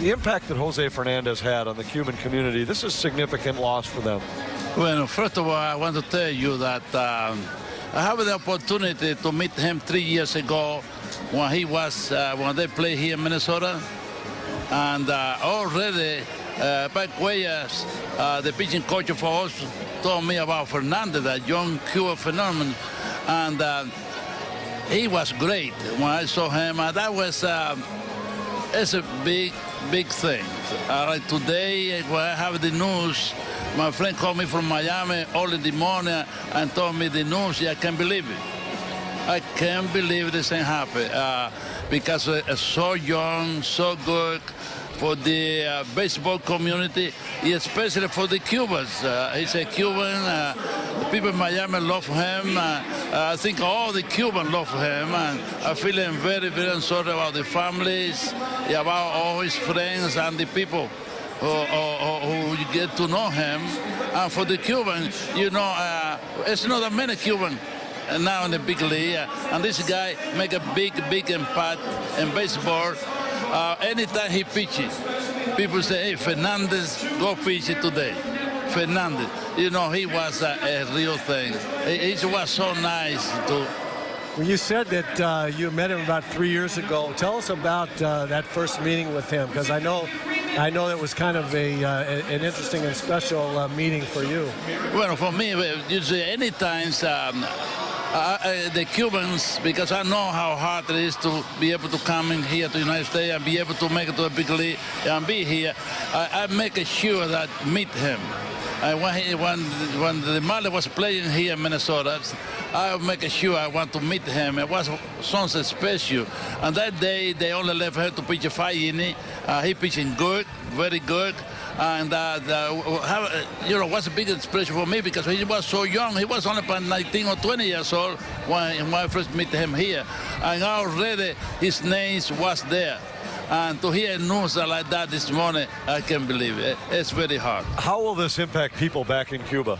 the impact that Jose Fernandez had on the Cuban community, this is a significant loss for them. Well, first of all, I want to tell you that I have the opportunity to meet him 3 years ago when he was when they played here in Minnesota, and already ballplayers, the pitching coach for us told me about Fernandez, that young Cuban phenomenon, and he was great when I saw him. And that was it's a big thing. Like today, when I have the news, my friend called me from Miami early in the morning and told me the news. I can't believe it. I can't believe this thing happened because so young, so good for the baseball community, especially for the Cubans. He's a Cuban. People in Miami love him. I think all the Cubans love him. And I'm feeling very, very sorry about the families, about all his friends and the people who get to know him. And for the Cuban, you know, it's not that many Cubans now in the big league. And this guy make a big impact in baseball. Anytime he pitches, people say, hey, Fernandez, go pitch it today. Fernandez, you know, he was a real thing. It was so nice to. Well, you said that you met him about 3 years ago. Tell us about that first meeting with him, because I know it was kind of an interesting and special meeting for you. Well, for me, usually any times the Cubans, because I know how hard it is to be able to come in here to the United States and be able to make it to a big league and be here, I make sure that meet him. When the Marlins was playing here in Minnesota, I make sure I want to meet him. It was something special. And that day, they only left her to pitch a 5 inning. He pitching good, very good. And you know, what's a big inspiration for me, because he was so young. He was only about 19 or 20 years old when I first met him here. And already his name was there. And to hear news like that this morning, I can't believe it. It's very hard. How will this impact people back in Cuba?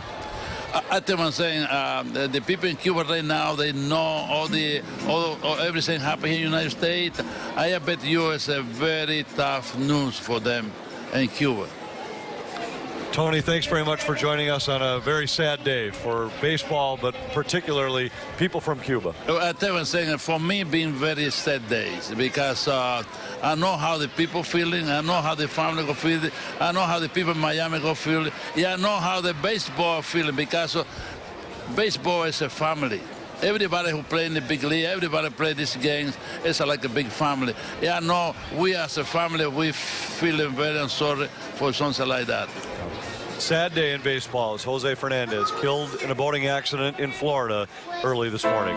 I think I'm saying the people in Cuba right now, they know everything happening in the United States. I bet you it's a very tough news for them in Cuba. Tony, thanks very much for joining us on a very sad day for baseball, but particularly people from Cuba. I tell you, I'm saying, for me, been very sad days, because I know how the people feeling. I know how the family go feeling. I know how the people in Miami go feeling. Yeah, I know how the baseball feeling, because baseball is a family. Everybody who play in the big league, everybody play these games, it's like a big family. Yeah, I know we as a family, we feeling very sorry for something like that. Sad day in baseball as Jose Fernandez killed in a boating accident in Florida early this morning.